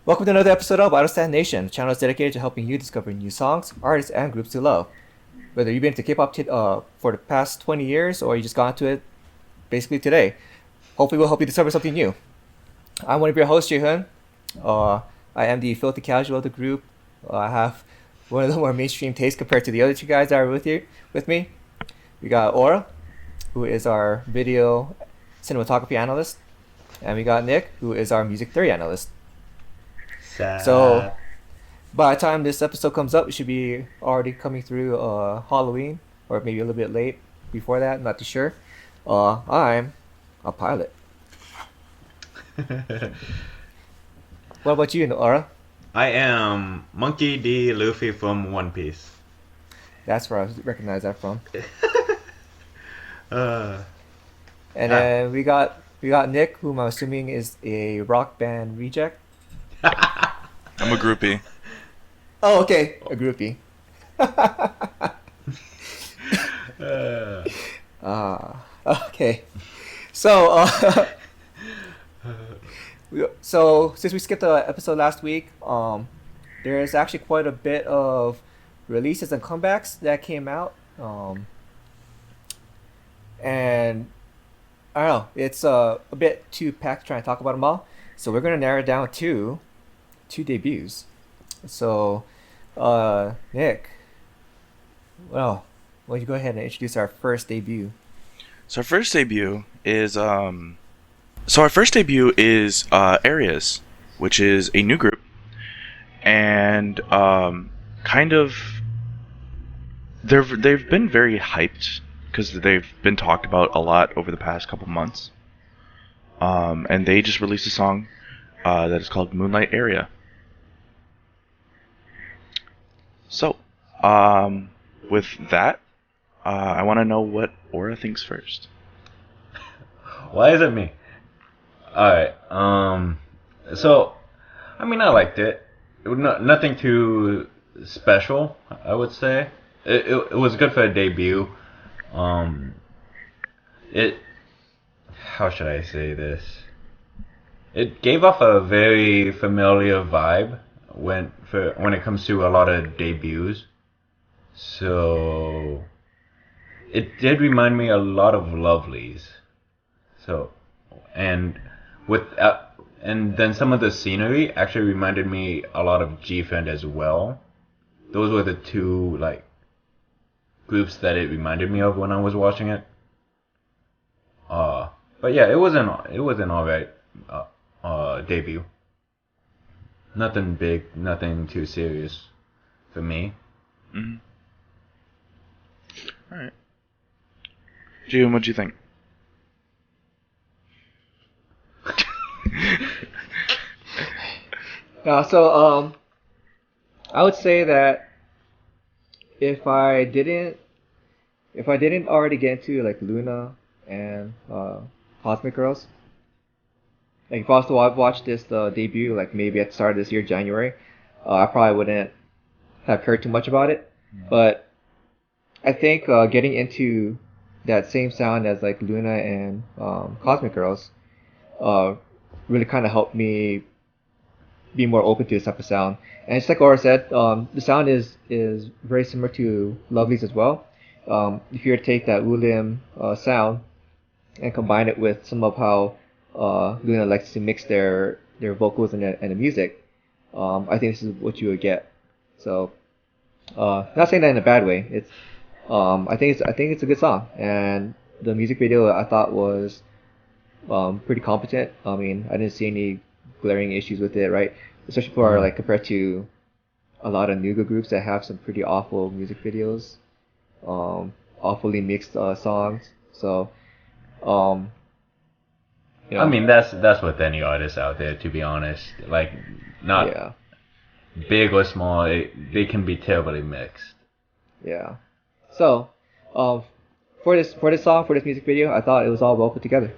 Welcome to another episode of ARIAZ and Nation. The channel is dedicated to helping you discover new songs, artists, and groups to love. Whether you've been into K-pop for the past 20 years or you just got into it basically today, hopefully we'll help you discover something new. I'm one of your hosts, Jae-Hyun. I am the filthy casual of the group. I have one of the more mainstream tastes compared to the other two guys that are with me. We got Aura, who is our video cinematography analyst, and we got Nick, who is our music theory analyst. So, Sad. by the time this episode comes up, it should be already coming through Halloween, or maybe a little bit late before that. I'm not too sure. I'm a pilot. What about you, Aura? I am Monkey D. Luffy from One Piece. That's where I recognize that from. Uh, And ah. then we got Nick, whom I'm assuming is a rock band reject. I'm a groupie. Oh, okay, a groupie. Uh, Okay. So, so since we skipped the episode last week, there's actually quite a bit of releases and comebacks that came out. And I don't know, it's a bit too packed trying to talk about them all. So we're gonna narrow it down to two debuts. So, Nick, well, why don't you go ahead and introduce our first debut? So our first debut is ARIAZ, which is a new group, and kind of they've been very hyped because they've been talked about a lot over the past couple months. And they just released a song that is called Moonlight Aria. So, with that, I want to know what Aura thinks first. why is it me? Alright, so, I mean, I liked it. It was nothing too special, I would say. It was good for a debut. Um, it, how should I say this? It gave off a very familiar vibe when it comes to a lot of debuts. So it did remind me a lot of Lovelies. So and with and then some of the scenery actually reminded me a lot of G-Friend as well. Those were the two like groups that it reminded me of when I was watching it. But yeah, it was an alright debut. Nothing big, nothing too serious for me. Mm-hmm. All right, June, what'd you think? So I would say that if I didn't already get into like Luna and Cosmic Girls, like if I was to watch this debut like maybe at the start of this year, January, I probably wouldn't have cared too much about it. But I think getting into that same sound as like Luna and Cosmic Girls uh, really kind of helped me be more open to this type of sound. And just like Aura said, the sound is very similar to Lovely's as well. If you were to take that Ulim sound and combine it with some of how Luna likes to mix their vocals and the music, I think this is what you would get. So, not saying that in a bad way. I think it's a good song, and the music video I thought was pretty competent. I mean, I didn't see any glaring issues with it, right? Especially for like compared to a lot of Nuga groups that have some pretty awful music videos, awfully mixed songs. So, um, I mean, that's with any artist out there, to be honest. Like, not yeah, big or small, they can be terribly mixed. yeah. So, um, for this song, for this music video, I thought it was all well put together.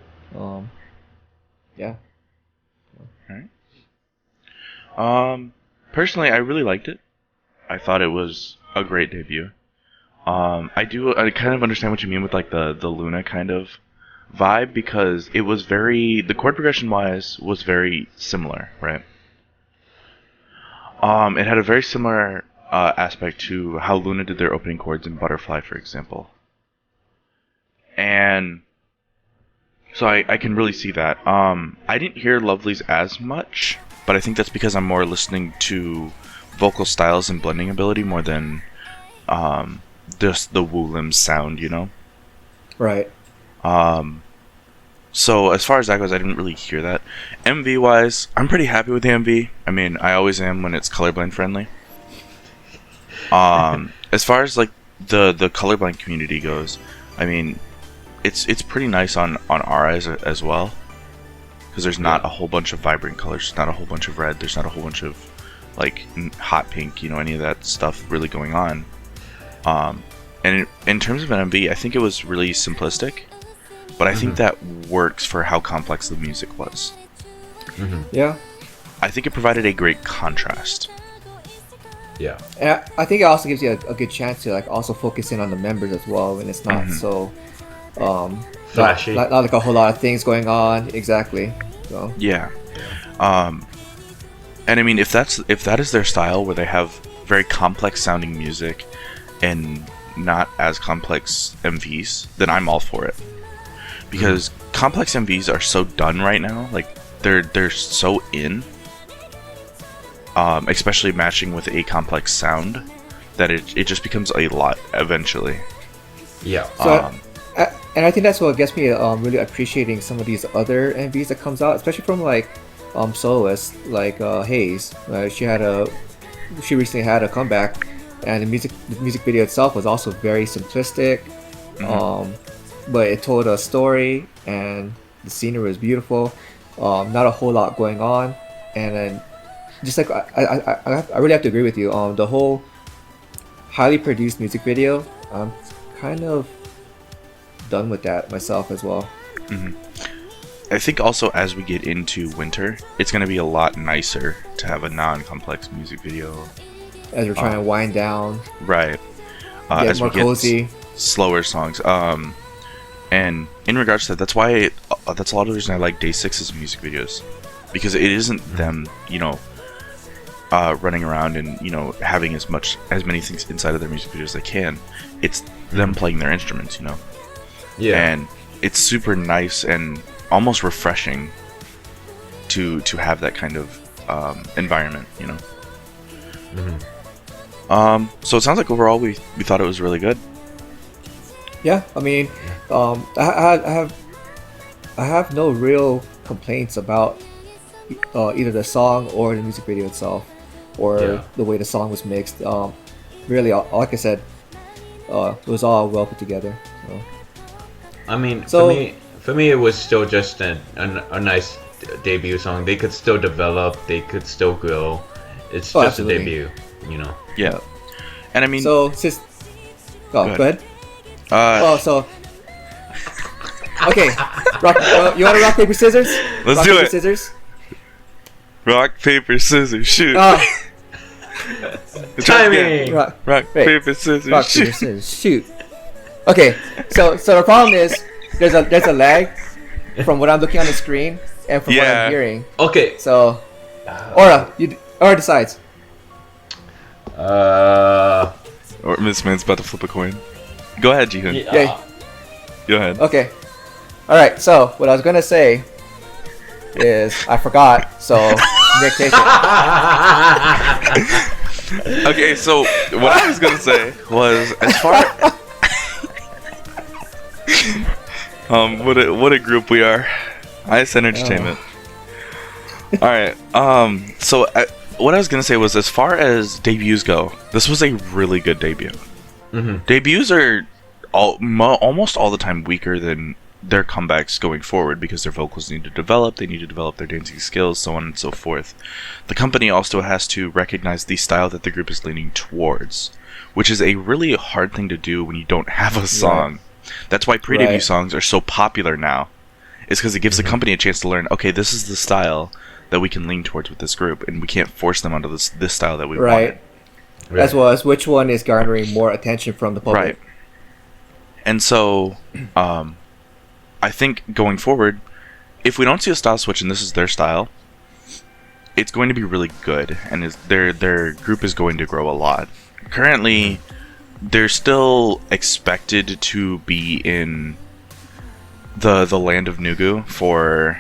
Yeah. All right. Personally, I really liked it. I thought it was a great debut. I kind of understand what you mean with like the Luna kind of vibe, because it was the chord progression wise was very similar, right? It had a very similar aspect to how Luna did their opening chords in Butterfly, for example. And so I can really see that. I didn't hear Lovely's as much, but I think that's because I'm more listening to vocal styles and blending ability more than just the Woolim sound, you know? Right. So as far as that goes, I didn't really hear that. MV wise, I'm pretty happy with the MV. I mean, I always am when it's colorblind friendly. As far as like the colorblind community goes, I mean, it's pretty nice on ARIAZ as well, because there's not a whole bunch of vibrant colors, there's not a whole bunch of red, there's not a whole bunch of like hot pink, you know, any of that stuff really going on. And in terms of an MV, I think it was really simplistic, but I think that works for how complex the music was. Yeah. I think it provided a great contrast. Yeah. And I think it also gives you a good chance to like also focus in on the members as well, and it's not so flashy. not like a whole lot of things going on. Exactly. So Yeah. And I mean, if that is their style, where they have very complex sounding music and not as complex MVs, then I'm all for it. Because complex MVs are so done right now, like they're so in, especially matching with a complex sound, that it just becomes a lot eventually. Yeah. So and I think that's what gets me really appreciating some of these other MVs that comes out, especially from like soloists like Hayes. She recently had a comeback, and the music video itself was also very simplistic, but it told a story, and the scenery was beautiful. Not a whole lot going on, and then just like I really have to agree with you. The whole highly produced music video, I'm kind of done with that myself as well. I think also as we get into winter, it's going to be a lot nicer to have a non-complex music video. As we're trying to wind down, Right. get As more we get cozy. slower songs. And in regards to that, that's why that's a lot of the reason I like Day 6's music videos, because it isn't them, you know, running around and, you know, having as many things inside of their music videos as they can. It's them playing their instruments, you know. Yeah. And it's super nice and almost refreshing to have that kind of environment, you know. So it sounds like overall we thought it was really good. Yeah, I mean, I have no real complaints about either the song or the music video itself, or the way the song was mixed. Really, like I said, it was all well put together. So. I mean, for me, it was still just a nice debut song. They could still develop. They could still grow. It's just absolutely. a debut, you know. Yeah. And I mean, So since go ahead. So okay, you want to rock paper scissors? Let's rock, do paper, it. Scissors. Rock, paper, scissors, shoot. Timing. Rock, Rock, wait. paper, scissors, rock, shoot. paper, scissors, shoot. Okay, so the problem is there's a lag from what I'm looking on the screen and from what I'm hearing. Okay. So Aura decides. Or Miss Man's about to flip a coin. Go ahead, Jihoon. Yeah. Go ahead. Okay. All right. So what I was gonna say is I forgot. So Nick, take it. Okay, so what I was gonna say was, as far what a group we are. IS Entertainment. All right. So what I was gonna say was, as far as debuts go, this was a really good debut. Debuts are almost all the time weaker than their comebacks going forward, because their vocals need to develop, they need to develop their dancing skills, so on and so forth. The company also has to recognize the style that the group is leaning towards, which is a really hard thing to do when you don't have a song. That's why pre-debut songs are so popular now. It's because it gives the company a chance to learn, okay, this is the style that we can lean towards with this group, and we can't force them onto this style that we wanted. As well as which one is garnering more attention from the public. Right. And so, I think going forward, if we don't see a style switch and this is their style, it's going to be really good, and their group is going to grow a lot. Currently, they're still expected to be in the land of Nugu for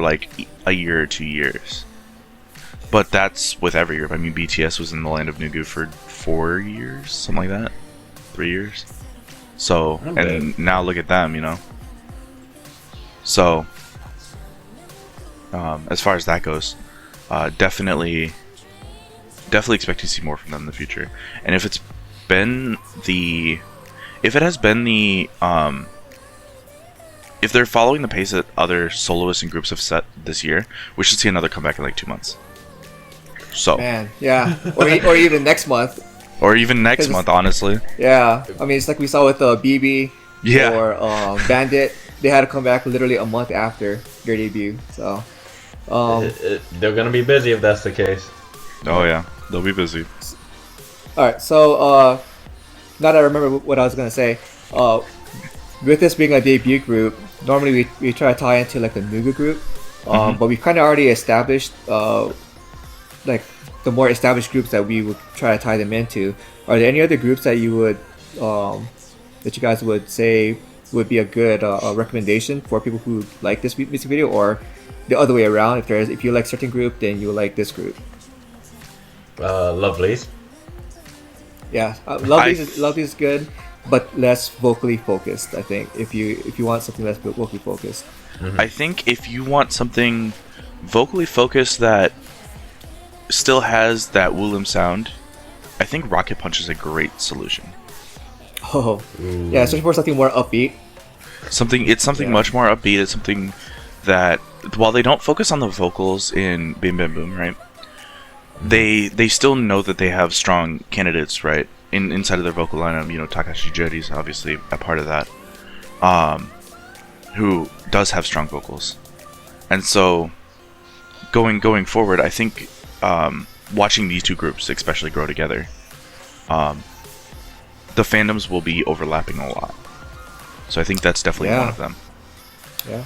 like a year or 2 years. But that's with every group. I mean, BTS was in the land of Nugu for 4 years, something like that, 3 years. So, and now look at them, you know. So, as far as that goes, definitely expect to see more from them in the future. And if it has been the if they're following the pace that other soloists and groups have set this year, we should see another comeback in like 2 months. So, man, yeah, or even next month. Or even next month, honestly. Yeah, I mean, it's like we saw with BB or Bandit. They had to come back literally a month after their debut. So they're gonna be busy if that's the case. Oh yeah, they'll be busy. All right, so now that I remember what I was gonna say, with this being a debut group, normally we try to tie into like the Nugu group, but we've kind of already established like the more established groups that we would try to tie them into. Are there any other groups that you would that you guys would say would be a good recommendation for people who like this music video, or the other way around? If you like certain group, then you like this group. Lovelies. Yeah, Lovelies is good, but less vocally focused. I think if you want something less vocally focused, I think if you want something vocally focused that still has that Woollim sound, I think Rocket Punch is a great solution. Oh, yeah, especially for something more upbeat. It's something much more upbeat. It's something that, while they don't focus on the vocals in Bim Bam Boom, right? They still know that they have strong candidates, right? Inside of their vocal lineup, you know, Takashi Jeri's obviously a part of that, who does have strong vocals, and so going forward, I think watching these two groups especially grow together, the fandoms will be overlapping a lot. So I think that's definitely one of them. Yeah.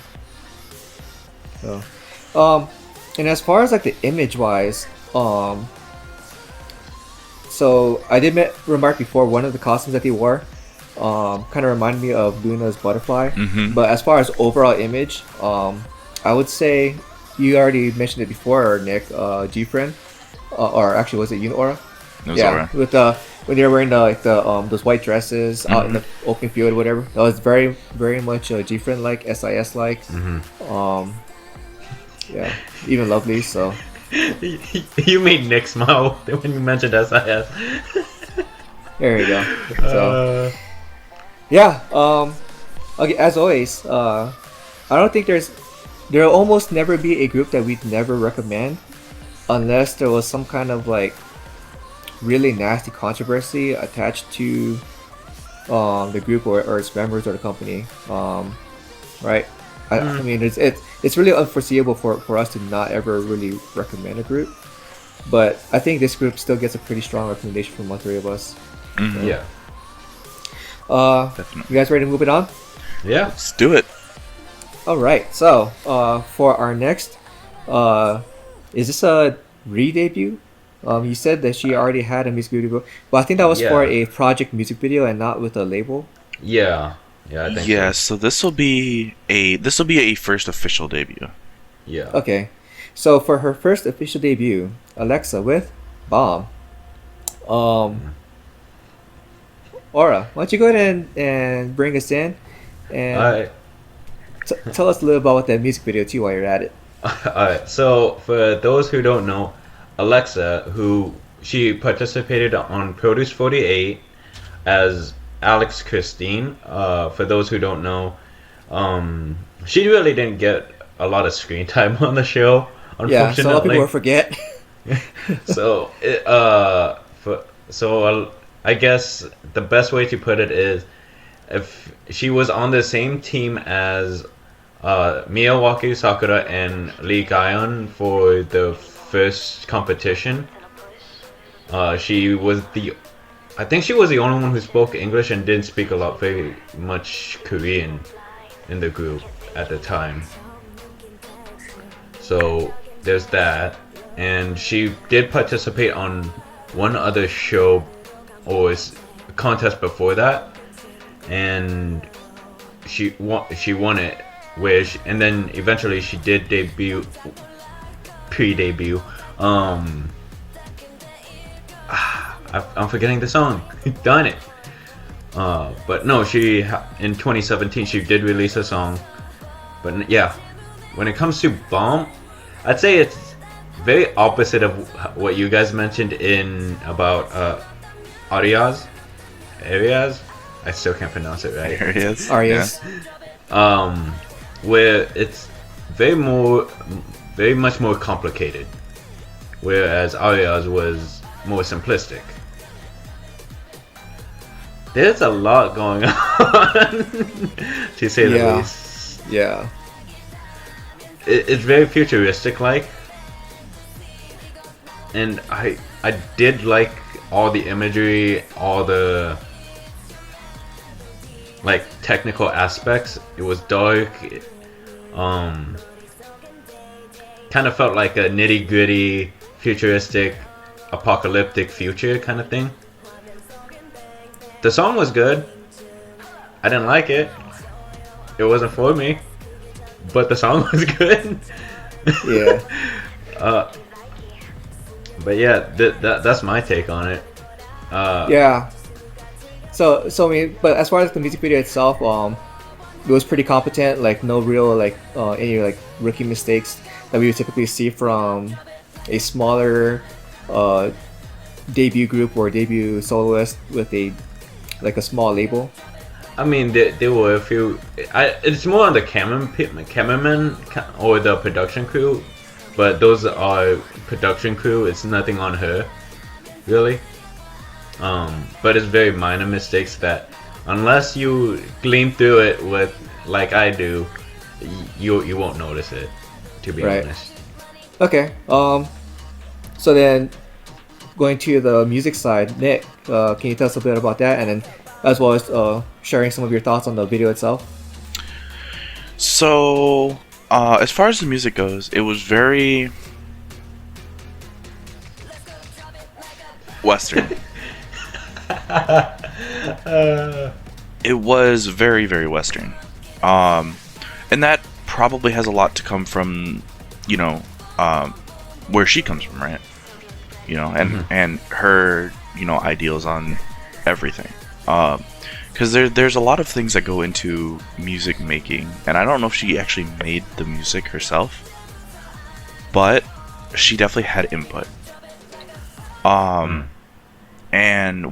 So, and as far as like the image wise, so I did remark before, one of the costumes that they wore kind of reminded me of Luna's butterfly. But as far as overall image, I would say, you already mentioned it before, Nick, G-Friend, or actually was it Unaura? Aura. With when they were wearing those white dresses out in the open field or whatever. That was very, very much G-Friend like, SIS like. Yeah, even Lovely. So you made Nick smile when you mentioned SIS. There you go. So yeah, okay, as always, I don't think there'll almost never be a group that we'd never recommend unless there was some kind of like really nasty controversy attached to the group or its members or the company, right? I mean, it's really unforeseeable for us to not ever really recommend a group, but I think this group still gets a pretty strong recommendation from all three of us. So, yeah. Definitely. You guys ready to move it on? Yeah. Let's do it. All right. So for our next, is this a re-debut? You said that she already had a music video, but I think that was for a project music video and not with a label. Yeah, I think. Yeah, so this will be a first official debut. Yeah. Okay, so for her first official debut, AleXa with Bomb. Aura, why don't you go ahead and bring us in and tell us a little about what that music video too while you're at it. Alright, so for those who don't know, AleXa, she participated on Produce 48 as Alex Christine. For those who don't know, she really didn't get a lot of screen time on the show, unfortunately. Yeah, so a lot of people will forget. So I guess the best way to put it is, if she was on the same team as Miyawaki Sakura and Lee Gaeon for the first competition, I think she was the only one who spoke English and didn't speak very much Korean in the group at the time. So there's that. And she did participate on one other show or a contest before that, and she won it. And then eventually she did pre-debut. I'm forgetting the song. Darn it. But no, in 2017 she did release a song. But yeah, when it comes to Bomb, I'd say it's very opposite of what you guys mentioned about ARIAZ. I still can't pronounce it right. ARIAZ. Yeah. Where it's very much more complicated, whereas ARIAZ was more simplistic. There's a lot going on, to say the least. Yeah. It's very futuristic like, and I did like all the imagery, all the like technical aspects. It was dark. Kind of felt like a nitty-gritty, futuristic, apocalyptic future kind of thing. The song was good. I didn't like it. It wasn't for me. But the song was good. Yeah. But yeah, that's my take on it. Yeah. So I mean, but as far as the music video itself, it was pretty competent. Like no real any like rookie mistakes that we would typically see from a smaller debut group or debut soloist with a small label. I mean, there were a few. It's more on the cameraman or the production crew, but those are production crew. It's nothing on her, really. But it's very minor mistakes that, unless you gleam through it with like I do, you won't notice it. To be honest. Okay. So then, going to the music side, Nick, can you tell us a bit about that, and then as well as sharing some of your thoughts on the video itself? So, as far as the music goes, it was very Western. It was very, very Western. And that probably has a lot to come from, where she comes from, right? And her, ideals on everything. Because there's a lot of things that go into music making, and I don't know if she actually made the music herself, but she definitely had input. And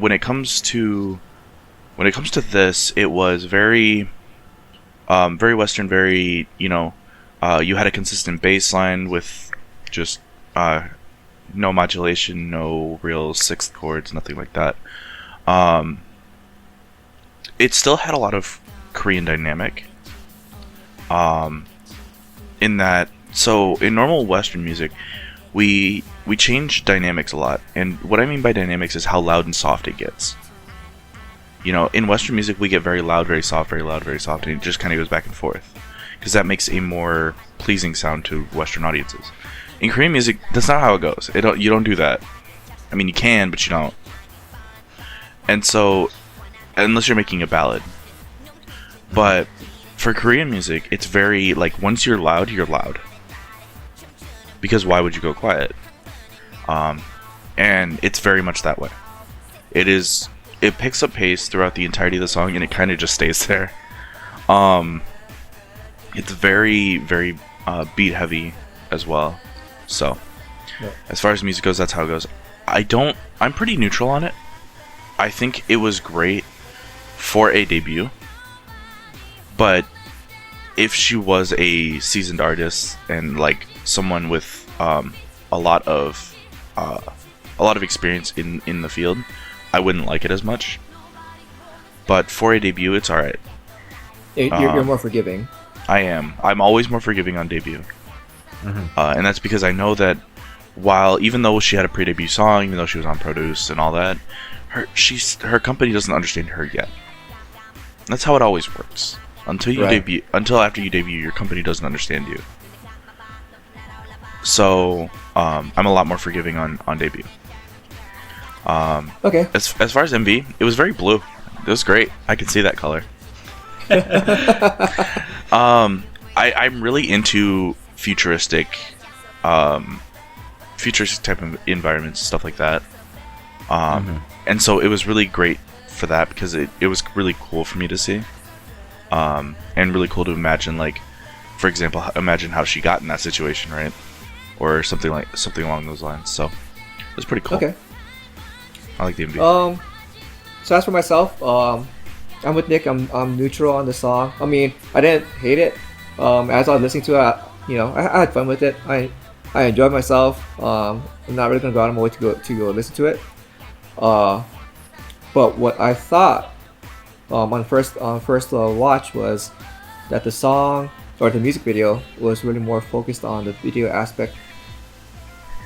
when it comes to this, it was very Western, very you had a consistent bass line with just no modulation, no real sixth chords, nothing like that. It still had a lot of Korean dynamic. In that, so in normal Western music, we change dynamics a lot, and what I mean by dynamics is how loud and soft it gets. In Western music, we get very loud, very soft, very loud, very soft, and it just kind of goes back and forth, because that makes a more pleasing sound to Western audiences. In Korean music, that's not how it goes. You don't do that. I mean, you can, but you don't. And so, unless you're making a ballad. But for Korean music, it's very, like, once you're loud, you're loud. Because why would you go quiet? And it's very much that way. It picks up pace throughout the entirety of the song, and it kind of just stays there. It's very, very beat heavy as well. So, as far as music goes, that's how it goes. I'm pretty neutral on it. I think it was great for a debut, but if she was a seasoned artist and like someone with a lot of experience in the field, I wouldn't like it as much. But for a debut, it's alright. You're more forgiving. I am. I'm always more forgiving on debut. And that's because I know that even though she had a pre-debut song, even though she was on Produce and all that, her company doesn't understand her yet. That's how it always works. Until after you debut, your company doesn't understand you. So I'm a lot more forgiving on debut. Okay. As far as MV, it was very blue. It was great. I could see that color. I'm really into futuristic type of environments, stuff like that. And so it was really great for that because it was really cool for me to see. And really cool to imagine, like, for example, imagine how she got in that situation, right? Or something along those lines. So it was pretty cool. Okay. I like the MV. So as for myself, I'm with Nick. I'm neutral on the song. I mean, I didn't hate it. As I was listening to it, I had fun with it. I enjoyed myself. I'm not really gonna go out of my way to go listen to it. But what I thought on first watch was that the song or the music video was really more focused on the video aspect.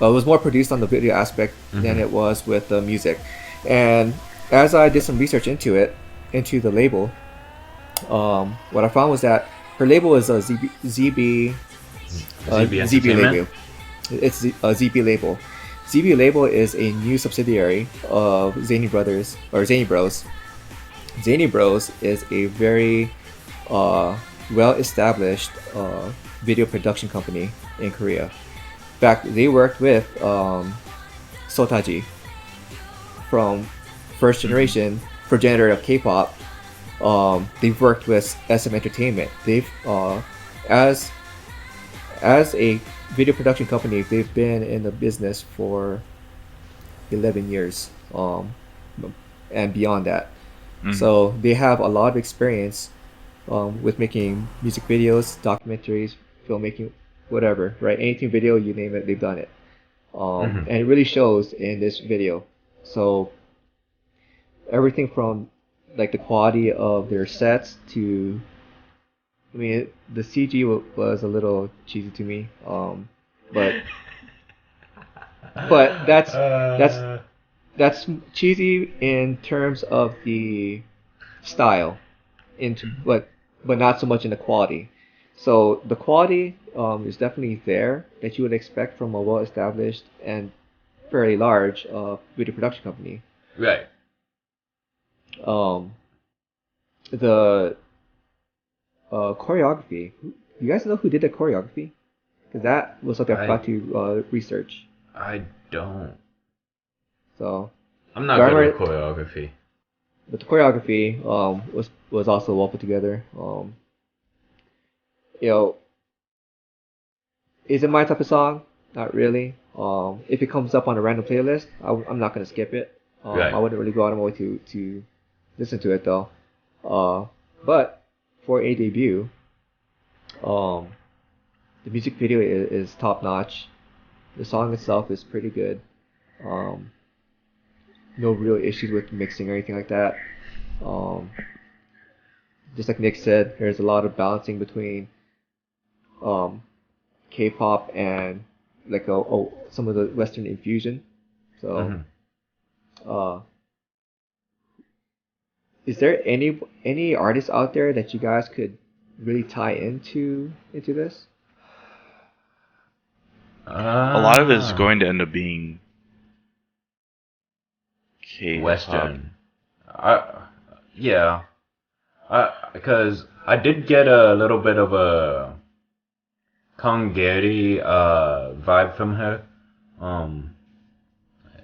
It was more produced on the video aspect than it was with the music. And as I did some research into the label, what I found was that her label is a ZB label. It's a ZB label. ZB label is a new subsidiary of Zany Brothers or Zany Bros. Zany Bros is a very well-established video production company in Korea. In fact, they worked with So Hye from first generation progenitor of K-pop. They've worked with SM Entertainment. They've as a video production company, they've been in the business for 11 years and beyond that. So they have a lot of experience with making music videos, documentaries, filmmaking, whatever, right? Anything video, you name it, they've done it. And it really shows in this video. So everything from like the quality of their sets to, I mean, the CG was a little cheesy to me, but that's cheesy in terms of the style, but not so much in the quality. So the quality is definitely there that you would expect from a well-established and fairly large video production company. Right. The choreography. You guys know who did the choreography? Because that was something I forgot to research. I don't. So I'm not good with choreography. But the choreography was also well put together. Is it my type of song? Not really. If it comes up on a random playlist, I'm not gonna skip it. Right. I wouldn't really go out of my way to listen to it though. But for a debut, the music video is top notch. The song itself is pretty good. No real issues with mixing or anything like that. Just like Nick said, there's a lot of balancing between K-pop and like some of the Western infusion. So, is there any artists out there that you guys could really tie into this? A lot of it is going to end up being K-pop. Western. Yeah. Because I did get a little bit of a Kongeri vibe from her.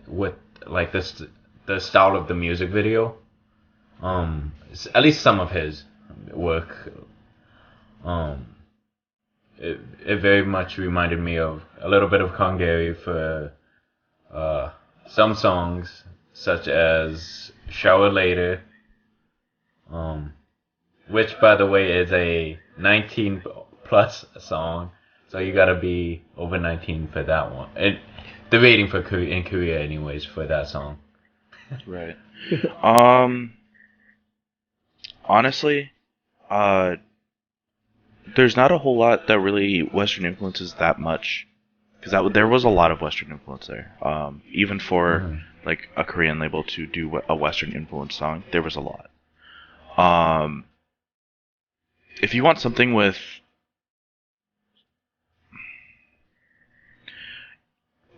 With like the style of the music video. At least some of his work. It very much reminded me of a little bit of Kongeri for some songs, such as Shower Later, which by the way is a 19 plus song, so you gotta be over 19 for that one. And the rating for in Korea anyways for that song. Right. Honestly, there's not a whole lot that really Western influences that much, because there was a lot of Western influence there. Even for like a Korean label to do a Western influence song, there was a lot. If you want something with,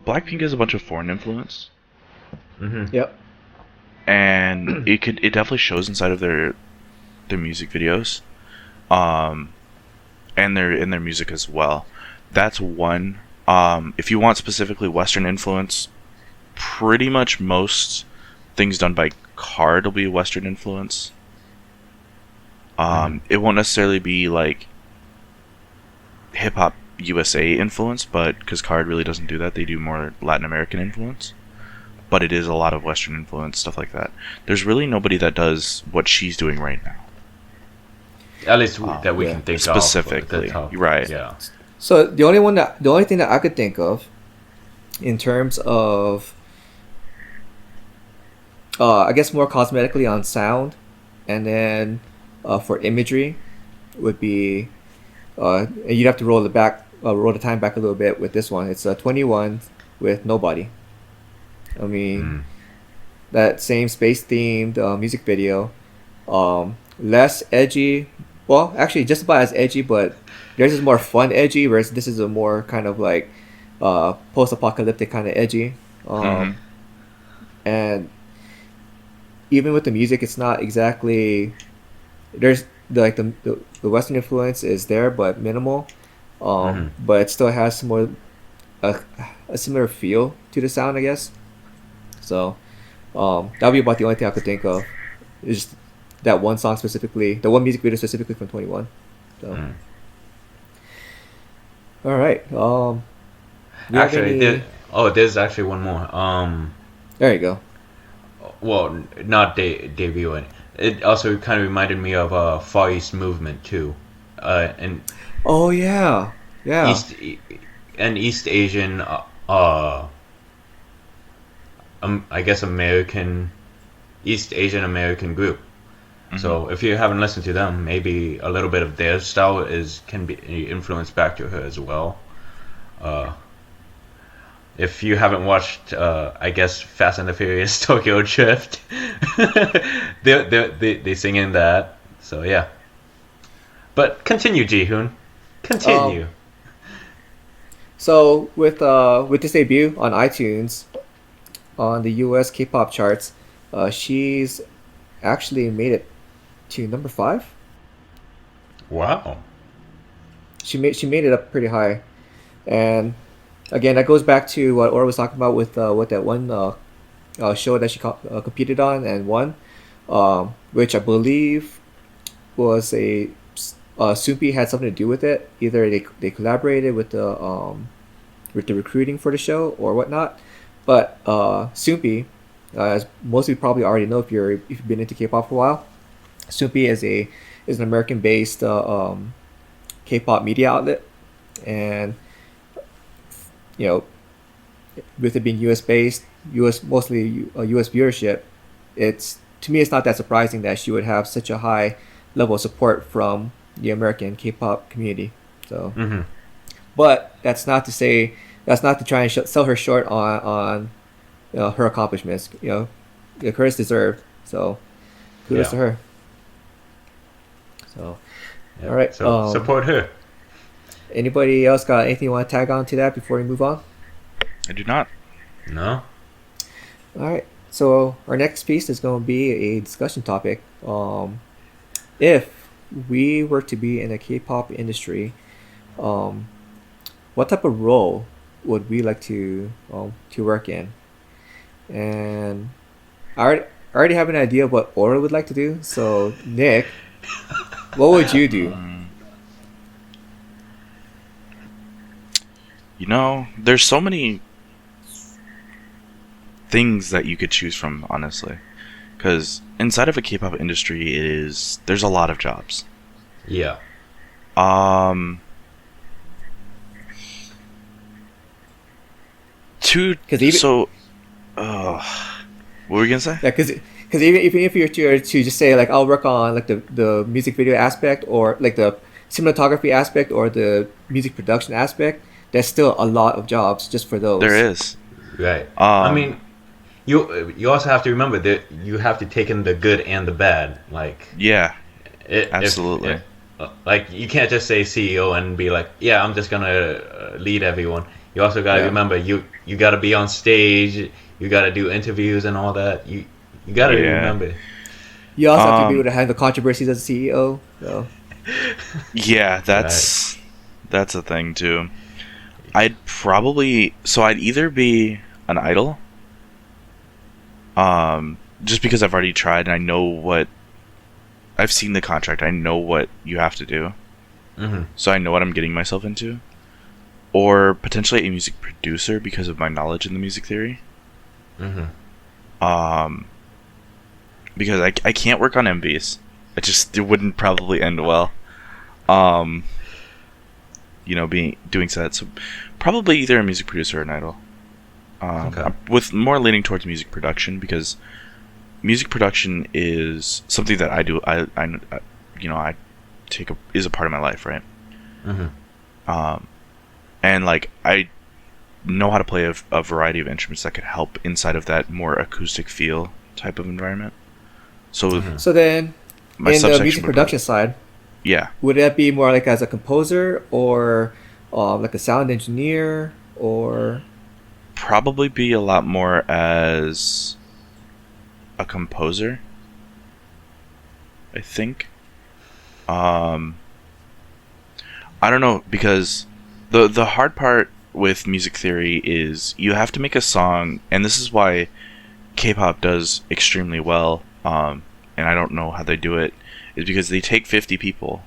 Blackpink is a bunch of foreign influence, Yep. and it definitely shows inside of their music videos, and their music as well. That's one. If you want specifically Western influence, pretty much most things done by Card will be Western influence. It won't necessarily be like hip hop USA influence, but because Card really doesn't do that, they do more Latin American influence. But it is a lot of Western influence, stuff like that. There's really nobody that does what she's doing right now. At least that we can think specifically, of. right? Yeah. So the only thing that I could think of, in terms of, I guess more cosmetically on sound, and then for imagery, would be, you'd have to roll the time back a little bit with this one. It's 21 with Nobody. I mean, that same space themed music video, less edgy. Well, actually, just about as edgy, but theirs is more fun edgy, whereas this is a more kind of like post-apocalyptic kind of edgy. And even with the music, it's not exactly, there's the Western influence is there, but minimal. But it still has some more a similar feel to the sound, I guess. So that'll be about the only thing I could think of. It's just that one song specifically, the one music video specifically from 21. So all right. Actually, there's actually one more. There you go. Well, not debuting. It also kind of reminded me of Far East Movement too, and oh yeah. East Asian, I guess East Asian American group. So if you haven't listened to them, maybe a little bit of their style can be influenced back to her as well. If you haven't watched, I guess Fast and the Furious Tokyo Drift, they sing in that. So yeah. But continue, Jihoon. Continue. So with this debut on iTunes, on the US K-pop charts, she's actually made it to number 5. Wow. She made it up pretty high, and again, that goes back to what Aura was talking about with that one show that she competed on and won, which I believe was Soompi had something to do with it. Either they collaborated with the recruiting for the show or whatnot. But Soompi, as most of you probably already know if you've been into K-pop for a while, Soompi is an American-based K-pop media outlet, and with it being US-based, mostly US viewership, to me it's not that surprising that she would have such a high level of support from the American K-pop community. So, but that's not to try and sell her short on her accomplishments. Credit's deserved. So, kudos to her. So, all right. So support her. Anybody else got anything you want to tag on to that before we move on? I do not. No. All right. So our next piece is going to be a discussion topic. If we were to be in the K-pop industry, what type of role would we like to work in? And I already have an idea of what Aura would like to do. So Nick, what would you do? There's so many things that you could choose from, honestly. Because inside of a K-pop industry, there's a lot of jobs. Yeah. What were we gonna say? Yeah, because even if you were to just say like I'll work on like the music video aspect or like the cinematography aspect or the music production aspect, there's still a lot of jobs just for those. There is. Right. I mean, you also have to remember that you have to take in the good and the bad. Like yeah, absolutely. like you can't just say CEO and be like, yeah, I'm just gonna lead everyone. You also gotta remember you gotta be on stage. You gotta do interviews and all that. You gotta remember. You also have to be able to handle controversies as a CEO. So. Yeah, that's a thing too. I'd either be an idol, just because I've already tried and I know I've seen the contract. I know what you have to do, so I know what I'm getting myself into. Or potentially a music producer because of my knowledge in the music theory. Because I can't work on MVs. It wouldn't probably end well. Doing sets. So probably either a music producer or an idol. With more leaning towards music production, because music production is something that I do. I is a part of my life, right? And like I know how to play a variety of instruments that could help inside of that more acoustic feel type of environment. So then, in the music production side, would that be more like as a composer or like a sound engineer, or probably be a lot more as a composer, I think. I don't know, because the hard part with music theory is you have to make a song, and this is why K-pop does extremely well, and I don't know how they do it, is because they take 50 people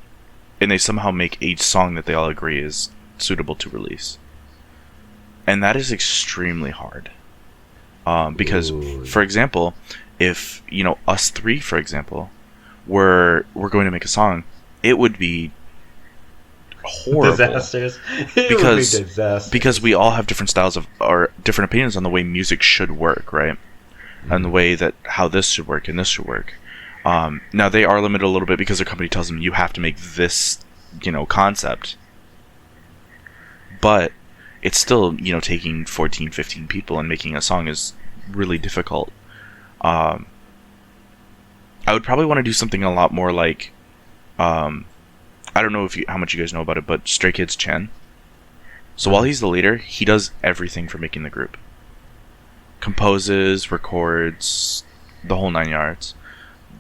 and they somehow make a song that they all agree is suitable to release. And that is extremely hard. Because, for example, if, us three, for example, we're going to make a song, it would be horrible. Disasters. Because we all have different styles or different opinions on the way music should work, right? And the way that how this should work and this should work. Now they are limited a little bit because their company tells them you have to make this, concept. But it's still, taking 14, 15 people and making a song is really difficult. I would probably want to do something a lot more like, I don't know how much you guys know about it, but Stray Kids Chen. So while he's the leader, he does everything for making the group. Composes, records, the whole 9 yards.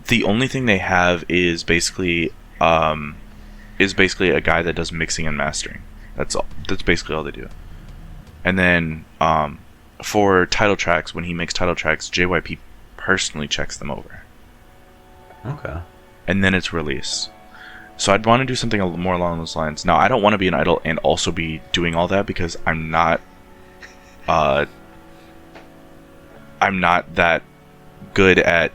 The only thing they have is basically a guy that does mixing and mastering. That's all. That's basically all they do. And then for title tracks, when he makes title tracks, JYP personally checks them over. Okay. And then it's released. So I'd want to do something a little more along those lines. Now, I don't want to be an idol and also be doing all that because I'm not that good at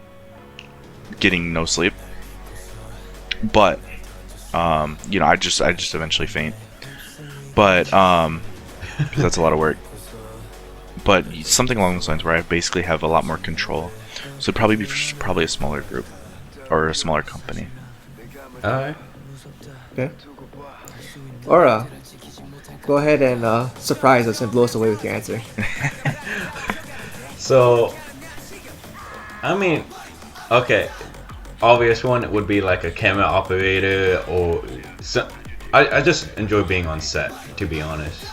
getting no sleep. But I just eventually faint. But because that's a lot of work. But something along those lines where I basically have a lot more control. So it'd probably be a smaller group or a smaller company. Alright. Okay. Aura, go ahead and surprise us and blow us away with your answer. So, okay, obvious one would be like a camera operator or I just enjoy being on set, to be honest.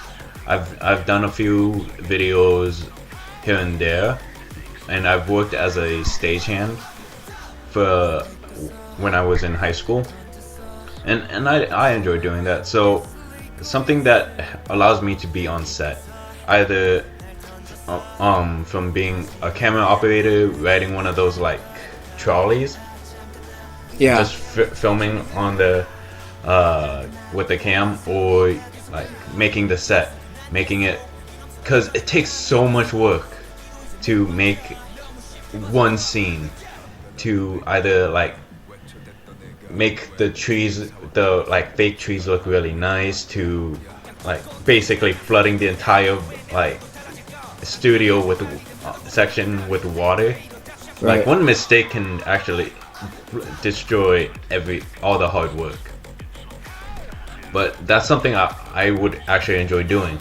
I've done a few videos here and there, and I've worked as a stagehand for when I was in high school, and I enjoy doing that. So something that allows me to be on set, either from being a camera operator, riding one of those like trolleys, just filming on the with the cam, or like making the set, making it, because it takes so much work to make one scene, to either like make the trees, the like fake trees look really nice, to like basically flooding the entire like studio with section with water. Right. Like one mistake can actually destroy all the hard work. But that's something I would actually enjoy doing,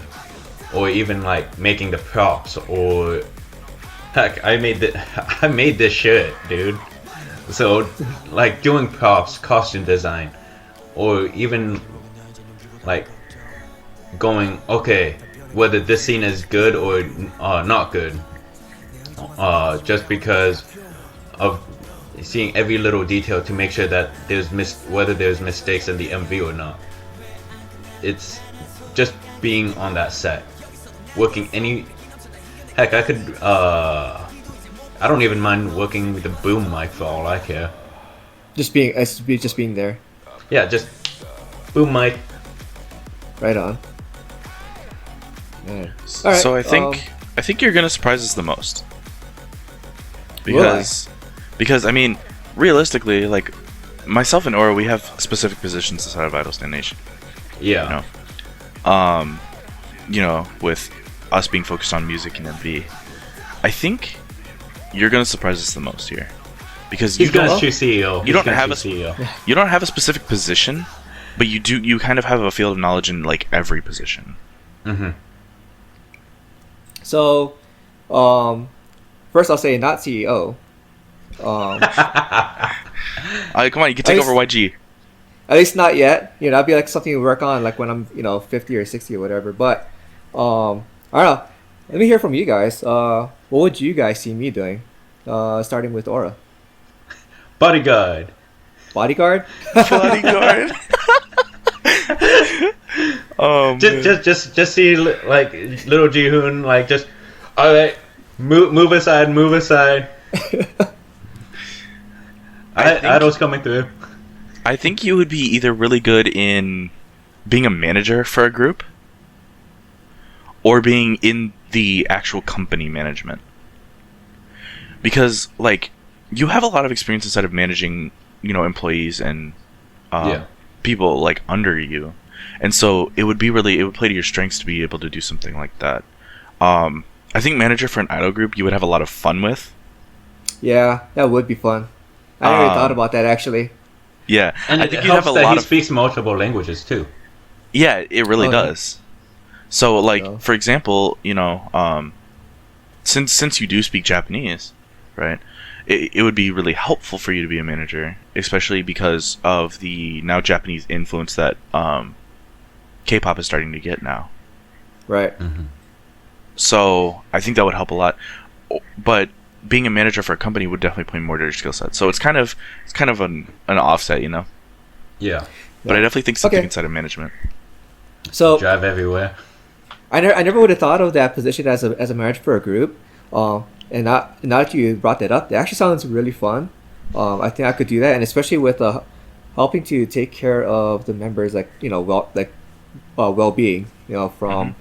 or even like making the props, or heck, I made this shirt, dude. So like doing props, costume design, or even like going, okay, whether this scene is good or not good, just because of seeing every little detail to make sure that whether there's mistakes in the MV or not. It's just being on that set, working heck, I could I don't even mind working with the boom mic for all I care. Just being there. Yeah, just boom mic. Right on. Yeah. So All right, I think you're gonna surprise us the most. Because I mean, realistically, like myself and Aura, we have specific positions inside of Idol Stand Nation. Yeah. With us being focused on music and MV, I think you're gonna surprise us the most here, because he's gonna choose CEO. You don't have a CEO. You don't have a specific position, but you do. You kind of have a field of knowledge in like every position. Mm-hmm. So, first I'll say not CEO. Come on, you can take over YG. At least not yet. That'd be like something to work on, like when I'm 50 or 60 or whatever. But I don't know. Let me hear from you guys. What would you guys see me doing? Starting with Aura. Bodyguard. Bodyguard. Bodyguard. Just see like little Jihoon like just all right, move aside. Idol's coming through. I think you would be either really good in being a manager for a group, or being in the actual company management. Because like you have a lot of experience inside of managing, employees and people like under you. And so it would play to your strengths to be able to do something like that. I think manager for an idol group you would have a lot of fun with. Yeah, that would be fun. I never thought about that actually. Yeah, and I think you have a lot. He speaks multiple languages too. Yeah, it really does. So, like for example, since you do speak Japanese, right? It would be really helpful for you to be a manager, especially because of the now Japanese influence that K-pop is starting to get now. Right. Mm-hmm. So I think that would help a lot. But being a manager for a company would definitely play more to your skill set. So it's kind of an offset, Yeah. But I definitely think something inside of management. So drive everywhere. I never would have thought of that position as a manager for a group. And now that you brought that up, it actually sounds really fun. I think I could do that, and especially with helping to take care of the members, like well-being, from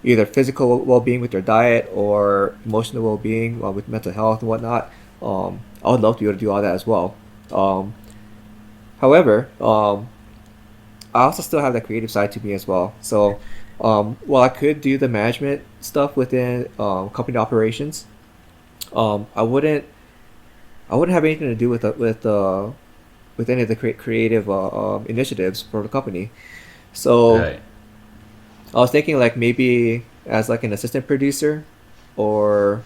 either physical well-being with their diet or emotional well-being with mental health and whatnot. I would love to be able to do all that as well. However, I also still have that creative side to me as well. So while I could do the management stuff within company operations, I wouldn't have anything to do with any of the creative initiatives for the company. So Right. I was thinking like maybe as like an assistant producer, or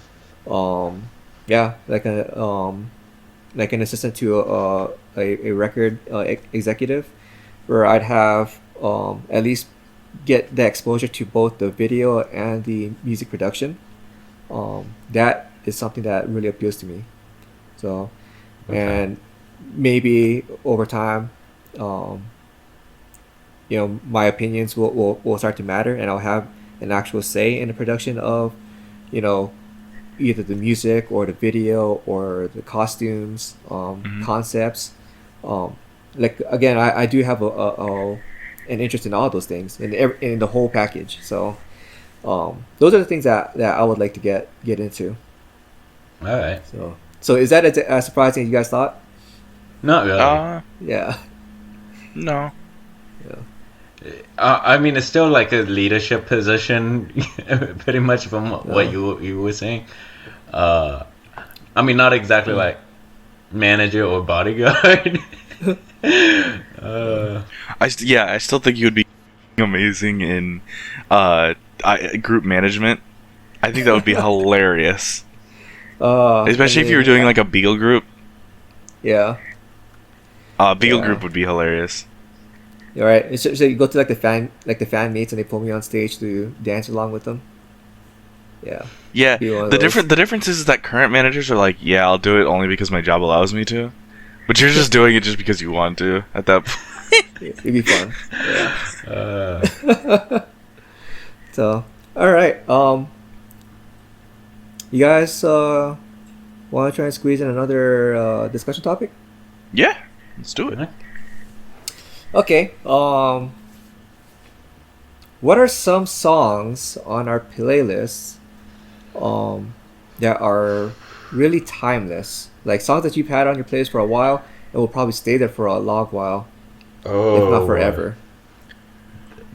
like an assistant to a record executive, where I'd have at least get the exposure to both the video and the music production. That is something that really appeals to me. So, and maybe over time, my opinions will start to matter, and I'll have an actual say in the production of, either the music or the video or the costumes, concepts. Like again, I do have an interest in all those things, in the whole package. So, those are the things that I would like to get into. All right. So is that as surprising as you guys thought? Not really. Yeah. No. Yeah. I mean, it's still like a leadership position, pretty much from what you were saying. I mean, not exactly like manager or bodyguard. I still think you would be amazing in group management. I think that would be hilarious. Especially if you were doing like a Beagle group. Yeah. Beagle group would be hilarious. All right. So you go to like the fan meets, and they pull me on stage to dance along with them. Yeah. Yeah. Be one of The those. difference is that current managers are like, yeah, I'll do it only because my job allows me to. But you're just doing it just because you want to at that point. It'd be fun. Yeah. Uh, So, all right. You guys want to try and squeeze in another discussion topic? Yeah, let's do it. Okay. What are some songs on our playlists that are really timeless? Like songs that you've had on your playlist for a while and will probably stay there for a long while, if not forever.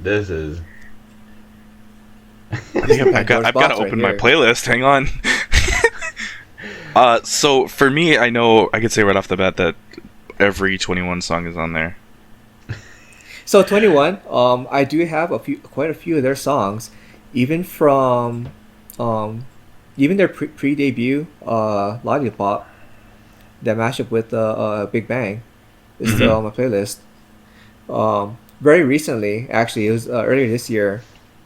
This is. I've got to open my playlist. Hang on. So for me, I know I could say right off the bat that every 21 song is on there. So 21, I do have quite a few of their songs, even from, even their pre-debut, Lollipop, that mashup with Big Bang, is still on my playlist. Very recently, actually, it was earlier this year.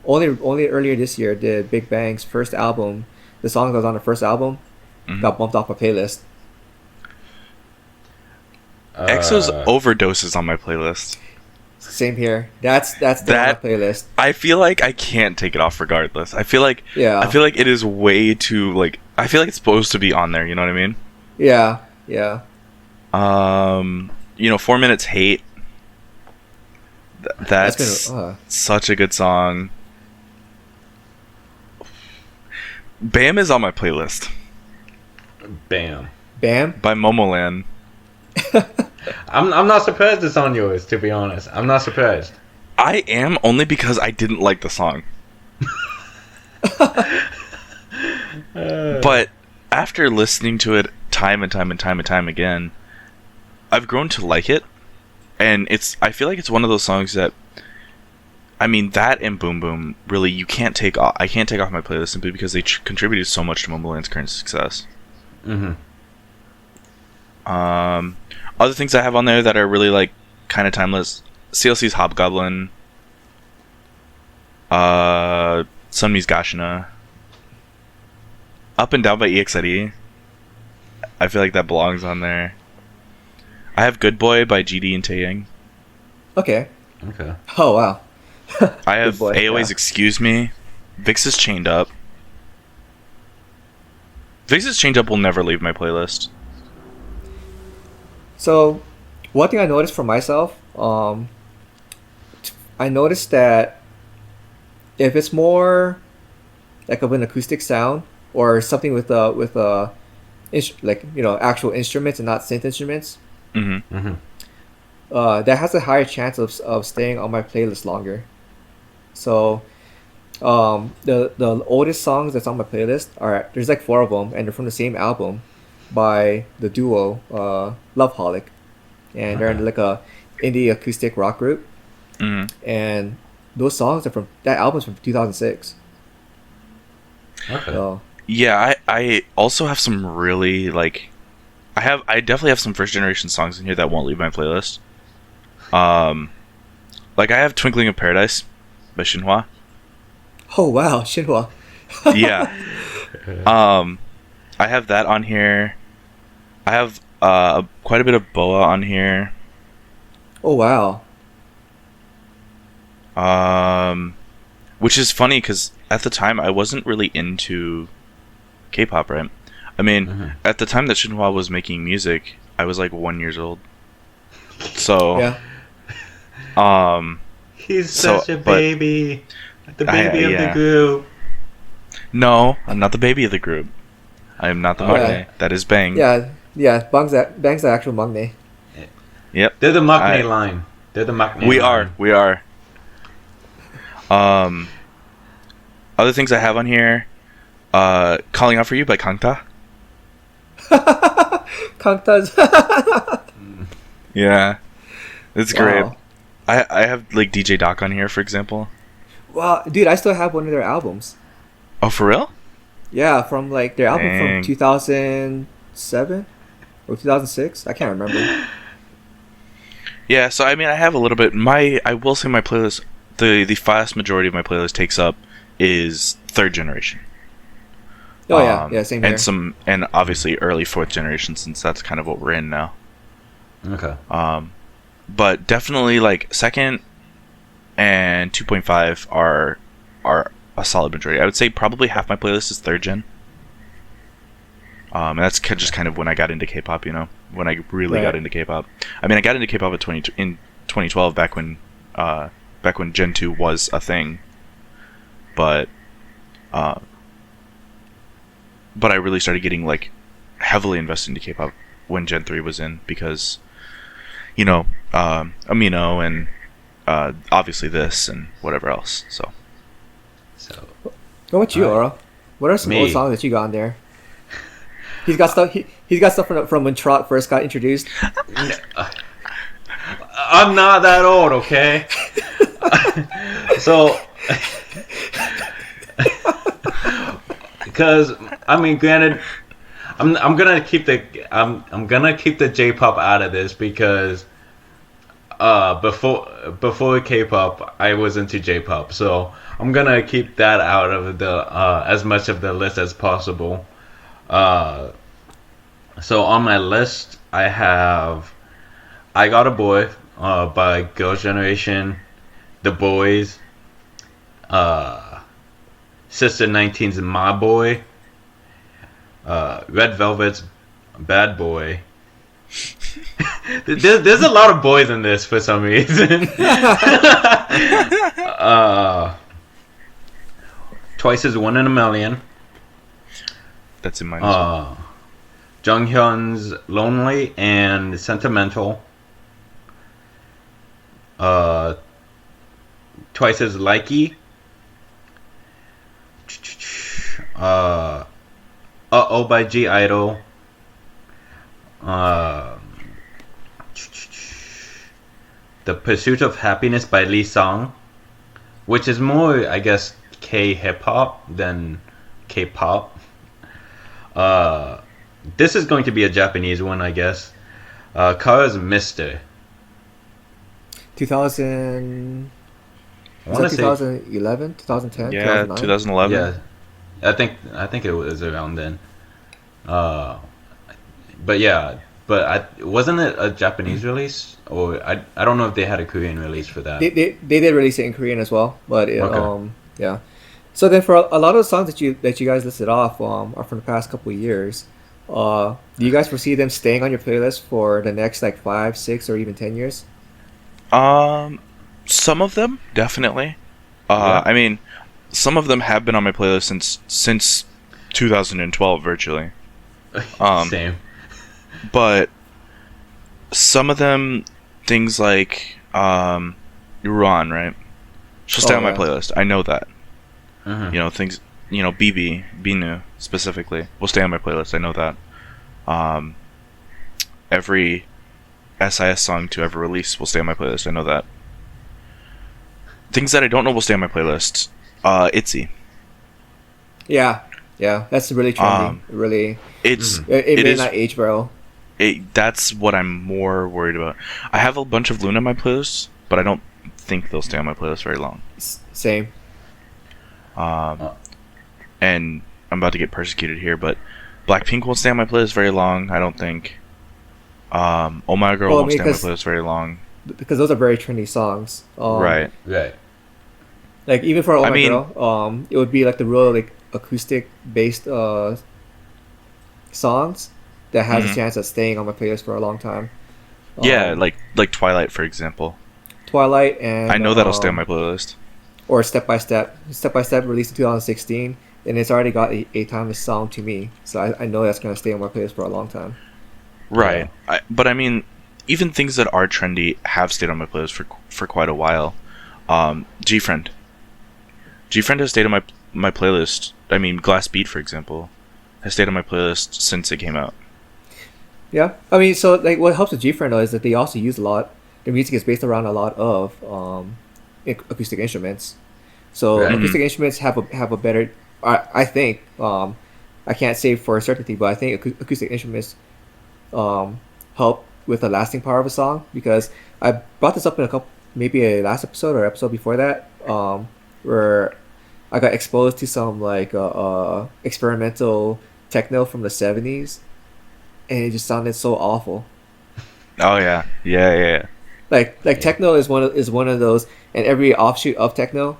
Only earlier this year did Big Bang's first album, the song that was on the first album, got bumped off my playlist. EXO's Overdose is on my playlist. Same here. That's still on my playlist. I feel like I can't take it off regardless. I feel like it is way too like. I feel like it's supposed to be on there. You know what I mean? Yeah. 4 Minutes Hate. That's such a good song. Bam is on my playlist. Bam by Momoland. I'm not surprised it's on yours, to be honest. I'm not surprised. I am, only because I didn't like the song. But after listening to it time and time again, I've grown to like it. And I feel like it's one of those songs that, I mean, that and Boom Boom, really, I can't take off my playlist simply because they contributed so much to Momoland's current success. Other things I have on there that are really, like, kind of timeless: CLC's Hobgoblin, Sunmi's Gashina, Up and Down by EXID. I feel like that belongs on there. I have Good Boy by GD and Taeyang. Okay. Okay. Oh, wow. I have AOA's Excuse Me. Vix's Chained Up. Vix's Chained Up will never leave my playlist. So, one thing I noticed for myself, I noticed that if it's more like of an acoustic sound or something with actual instruments and not synth instruments, that has a higher chance of staying on my playlist longer. So, the oldest songs that's on my playlist there's like 4 of them, and they're from the same album by the duo Loveholic, and they're like a indie acoustic rock group. And those songs are from that album's from 2006. Okay. So, yeah, I also have some really like. I definitely have some first generation songs in here that won't leave my playlist. Like I have Twinkling of Paradise by Shinhwa. oh wow, Shinhwa. Yeah. I have that on here. I have quite a bit of Boa on here. Oh wow. Which is funny because at the time I wasn't really into K-pop, right? I mean, at the time that Shinhwa was making music, I was like 1 year old. So, yeah. He's such a baby. The baby of the group. No, I'm not the baby of the group. I am not the maknae. That is Bang. Yeah. Bang's the actual maknae. Yep. They're the maknae line. They're the maknae. We are. Other things I have on here: "Calling Out for You" by Kangta. Kangta's. Yeah, it's great. Wow. I have like DJ Doc on here, for example. Wow, dude, I still have one of their albums. Oh, for real? Yeah, from like their album Dang. from 2007 or 2006. I can't remember. Yeah, so I mean, I have a little bit. I will say my playlist, the vast majority of my playlist takes up is third generation. Oh yeah, same here. And obviously early fourth generation, since that's kind of what we're in now. Okay. But definitely like second and 2.5 are a solid majority. I would say probably half my playlist is third gen. And that's just kind of when I got into K-pop, when I really got into K-pop. I mean, I got into K-pop in 2012, back when Gen 2 was a thing. But I really started getting like heavily invested into K-pop when Gen 3 was in, because Amino and obviously this and whatever else. So what about you, Aura? What are some old songs that you got on there? He's got stuff. He's got stuff from when Trot first got introduced. I'm not that old, okay? So, because I mean, granted, I'm gonna keep the J-pop out of this, because before K-pop I was into J-pop, so I'm gonna keep that out of the as much of the list as possible. So on my list I have I Got a Boy by Girls' Generation, The Boys, Sister 19's My Boy, Red Velvet's Bad Boy. There's a lot of boys in this for some reason. Twice's One in a Million. That's in mine as well. Junghyun's Lonely and Sentimental. Twice's Likey. Uh-Oh by G Idol. The Pursuit of Happiness by Lee Sung, which is more, I guess, K-hip-hop than K-pop. This is going to be a Japanese one, I guess. Kara's Mister. 2000. Was that 2011, 2010, yeah, 2009? 2011. Yeah, I think it was around then. But yeah, wasn't it a Japanese release, or I don't know if they had a Korean release for that. They did release it in Korean as well, but Okay. yeah. So then, for a lot of the songs that you guys listed off are from the past couple of years. Do you guys foresee them staying on your playlist for the next like 5, 6, or even 10 years? Some of them definitely. Yeah. I mean, some of them have been on my playlist since 2012 virtually. Same. But some of them, things like Ruan, right? She'll stay on my playlist. I know that. Mm-hmm. Things, Binu specifically will stay on my playlist. I know that. Every SIS song to ever release will stay on my playlist. I know that. Things that I don't know will stay on my playlist. ITZY. Yeah, that's really trendy. Really, it may not age well. That's what I'm more worried about. I have a bunch of Luna on my playlist, but I don't think they'll stay on my playlist very long. Same. And I'm about to get persecuted here, but Blackpink won't stay on my playlist very long, I don't think. Oh My Girl won't stay on my playlist very long. Because those are very trendy songs. Right. Like even for Oh My Girl, it would be like the real like acoustic based songs that has a chance of staying on my playlist for a long time. Yeah, like Twilight, for example. Twilight, and I know that'll stay on my playlist. Or Step by Step. Step by Step released in 2016, and it's already got a timeless song to me. So I know that's gonna stay on my playlist for a long time. Right. But I mean, even things that are trendy have stayed on my playlist for quite a while. G-Friend has stayed on my playlist. I mean, Glass Beat, for example, has stayed on my playlist since it came out. Yeah, I mean, so like what helps with G-Friend though is that they also use a lot. Their music is based around a lot of acoustic instruments. So acoustic instruments have a better. I think I can't say for certainty, but I think acoustic instruments help with the lasting power of a song, because I brought this up in maybe a last episode or episode before that, where I got exposed to some like experimental techno from the 70s, and it just sounded so awful. Oh yeah. Like techno is one of those, and every offshoot of techno,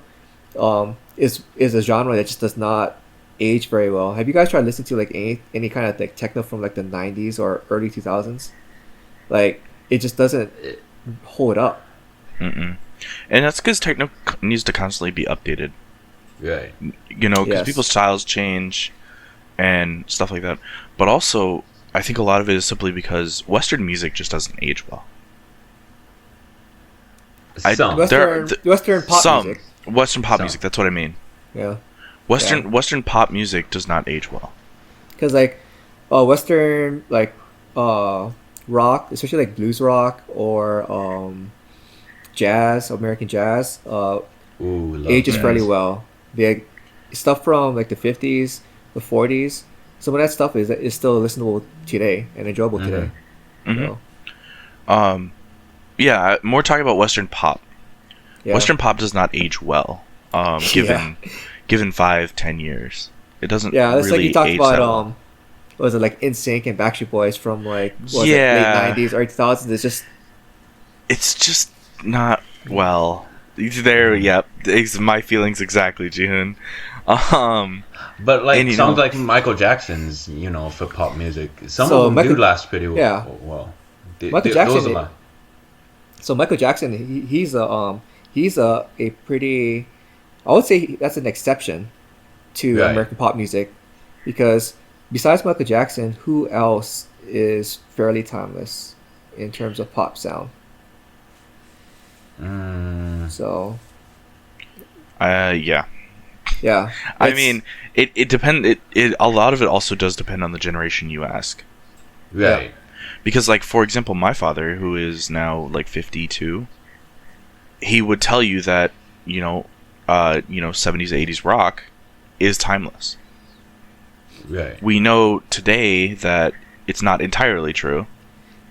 is a genre that just does not age very well. Have you guys tried listening to like any kind of like techno from like the 90s or early 2000s? Like it just doesn't hold up. Mm-mm. And that's because techno needs to constantly be updated. Right. You know, because Yes. people's styles change and stuff like that. But also, I think a lot of it is simply because Western music just doesn't age well. Some. Western pop music. Western pop Some. music, that's what I mean. Yeah. Western pop music does not age well. Because like Western like rock, especially like blues rock or jazz, American jazz, Ooh, love ages jazz. fairly well. The stuff from like the 50s, the 40s, some of that stuff is still listenable today and enjoyable today. Mhm. So, Yeah, more talking about Western pop. yeah. Western pop does not age well. Given 5-10 years, it doesn't. Yeah, it's really like you talked age about that well. what was it like NSYNC and Backstreet Boys from like late Yeah. 90s, early 2000s? It's just not well. There, yep. It's my feelings exactly, Jihoon. But like And, you songs know- like Michael Jackson's, for pop music, some So of them Michael- do last pretty well. yeah. well. Michael Those Jackson, are my- So Michael Jackson, he's a pretty, I would say that's an exception to Right. American pop music, because besides Michael Jackson, who else is fairly timeless in terms of pop sound? So Yeah. yeah, I it's- mean, it depends. It a lot of it also does depend on the generation you ask. right. Because, like, for example, my father, who is now like 52, he would tell you that 70s, 80s rock is timeless. Right. We know today that it's not entirely true.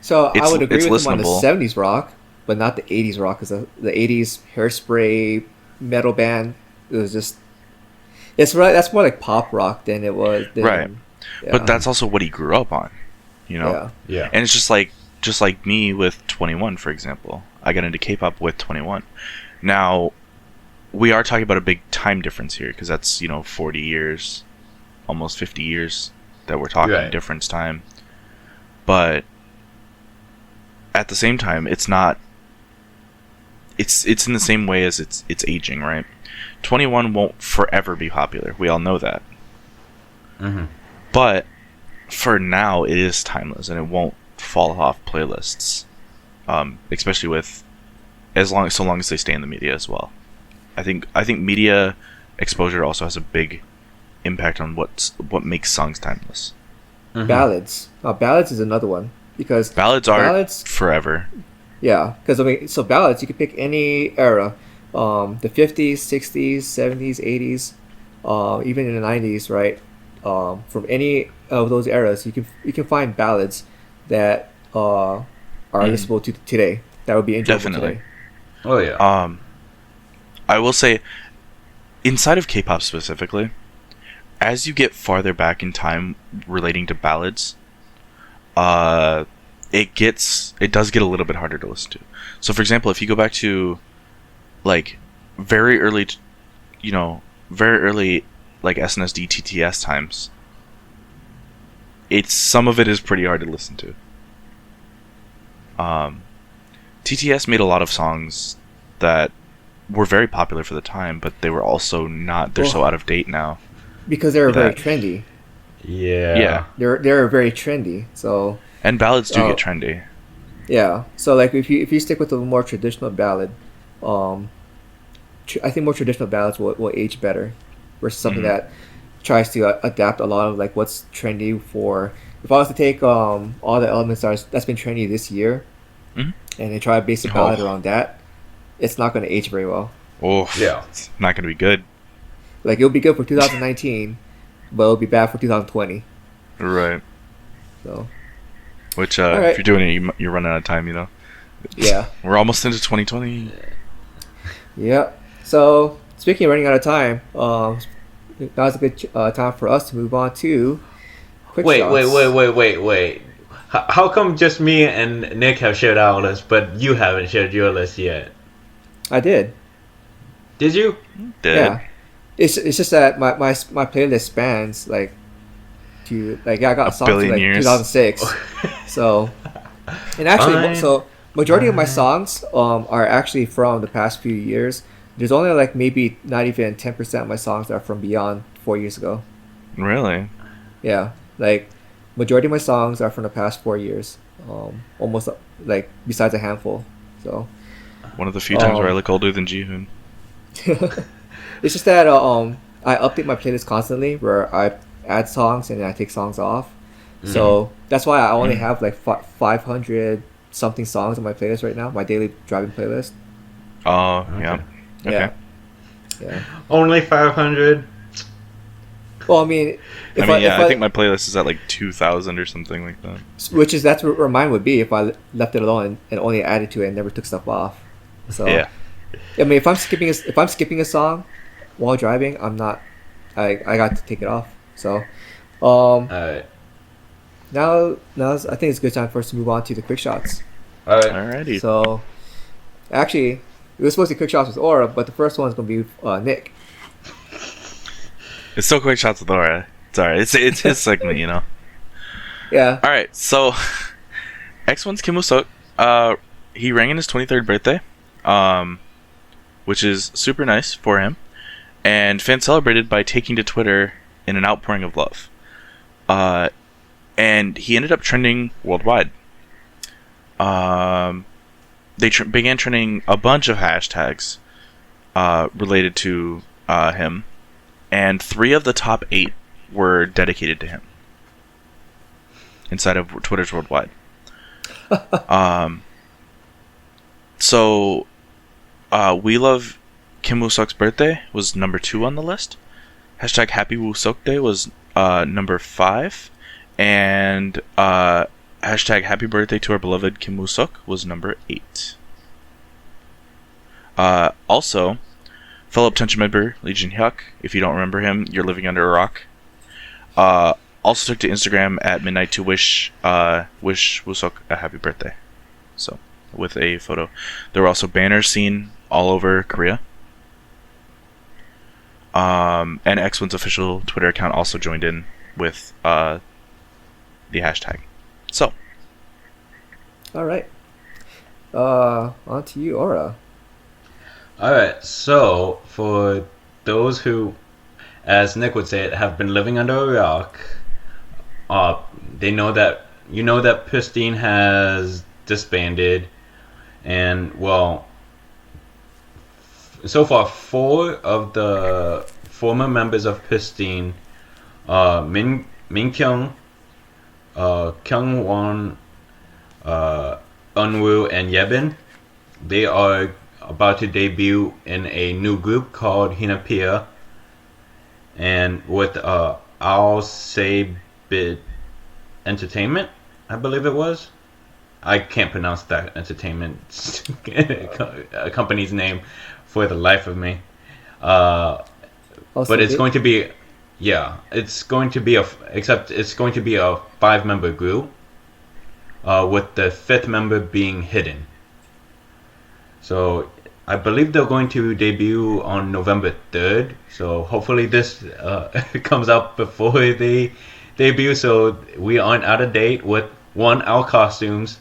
So I It's- would agree it's with him on the listenable. 70s rock, but not the 80s rock, because the 80s hairspray metal band, it was just, that's more like pop rock than it was. Right. Yeah. But that's also what he grew up on, Yeah. Yeah. And it's just like me with 21, for example. I got into K-pop with 21. Now, we are talking about a big time difference here, because that's 40 years, almost 50 years that we're talking Right. difference time. But at the same time, it's not. It's in the same way as it's aging, right? 21 won't forever be popular. We all know that. Mm-hmm. But for now, it is timeless, and it won't fall off playlists. Especially with so long as they stay in the media as well. I think media exposure also has a big impact on what makes songs timeless. Mm-hmm. Ballads. Ballads is another one, because Ballads are Ballads- forever. yeah, because I mean, so ballads, you can pick any era, the 50s, 60s, 70s, 80s, even in the 90s, right? From any of those eras, you can find ballads that are listenable to today. That would be enjoyable Definitely. today. Oh yeah. I will say, inside of K-pop specifically, as you get farther back in time relating to ballads, it does get a little bit harder to listen to. So, for example, if you go back to like very early like SNSD TTS times, some of it is pretty hard to listen to. TTS made a lot of songs that were very popular for the time, but they were also not. They're so out of date now. Because they were very That- trendy. Yeah. They're very trendy. So And ballads do Oh. get trendy. yeah. So like if you stick with a more traditional ballad, I think more traditional ballads will age better versus something Mhm. that tries to adapt a lot of like what's trendy for. If I was to take all the elements that's been trendy this year, Mhm. and then try to base a ballad Oh. around that, it's not going to age very well. Oh, Yeah. it's not gonna be good. Like it'll be good for 2019, but it'll be bad for 2020. Right. So Which, All if right. you're doing it, you're running out of time, you know. Yeah. We're almost into 2020. Yeah. So speaking of running out of time, now's a good time for us to move on to quick Wait, wait, shots. wait. How come just me and Nick have shared our list, but you haven't shared your list yet? I did. Did you? Dead. Yeah. It's just that my playlist spans like I got A songs from billion like years. 2006. So and actually Fine. so majority of my Fine. songs are actually from the past few years. There's only like maybe not even 10% of my songs that are from beyond 4 years ago. Really? Yeah, like majority of my songs are from the past 4 years. Almost like besides a handful. So One of the few times where I Um, look older than Jihoon. it's just that I update my playlist constantly, where I add songs and then I take songs off. So that's why I only have like 500 something songs on my playlist right now. My daily driving playlist. Oh, yeah. Okay. Yeah, yeah. Only 500. Well, I mean, if I think my playlist is at like 2,000 or something like that. that's where mine would be if I left it alone and only added to it and never took stuff off. So Yeah. I mean, if I'm skipping a song while driving, I'm not. I got to take it off. So, Alright. now I think it's a good time for us to move on to the quick shots. Alright. Alrighty. So, actually, it was supposed to be quick shots with Aura, but the first one is gonna be Nick. It's still quick shots with Aura. It's alright. It's his segment, you know. Yeah. Alright, so X1's Kim Woo-suk, he rang in his 23rd birthday, which is super nice for him. And fans celebrated by taking to Twitter in an outpouring of love. And he ended up trending worldwide. They began trending a bunch of hashtags related to him, and 3 of the top 8 were dedicated to him inside of Twitter's worldwide. So, We Love Kim Woo-suk's birthday was number 2 on the list. Hashtag Happy Woo-suk Day was number 5. And hashtag Happy Birthday to our beloved Kim Woo-suk was number 8. Also, fellow Potential member Lee Jin-hyuk, if you don't remember him, you're living under a rock. Also took to Instagram at midnight to wish Woo-suk a happy birthday. So, with a photo. There were also banners seen all over Korea. And X1's official Twitter account also joined in with the hashtag. So, All right. On to you, Aura. Alright, so for those who, as Nick would say it, have been living under a rock, they know that, you know that Pristine has disbanded, and well, so far 4 of the former members of Pristine, Min Kyung, Kyung Won, Unwoo, and Yebin, they are about to debut in a new group called Hinapia, and with Al Sabit Entertainment, I believe it was. I can't pronounce that entertainment company's name for the life of me. But it's going to be, it's going to be except it's going to be a 5-member group, with the 5th member being hidden. So I believe they're going to debut on November 3rd. So hopefully this comes out before they debut, so we aren't out of date with 1, our costumes,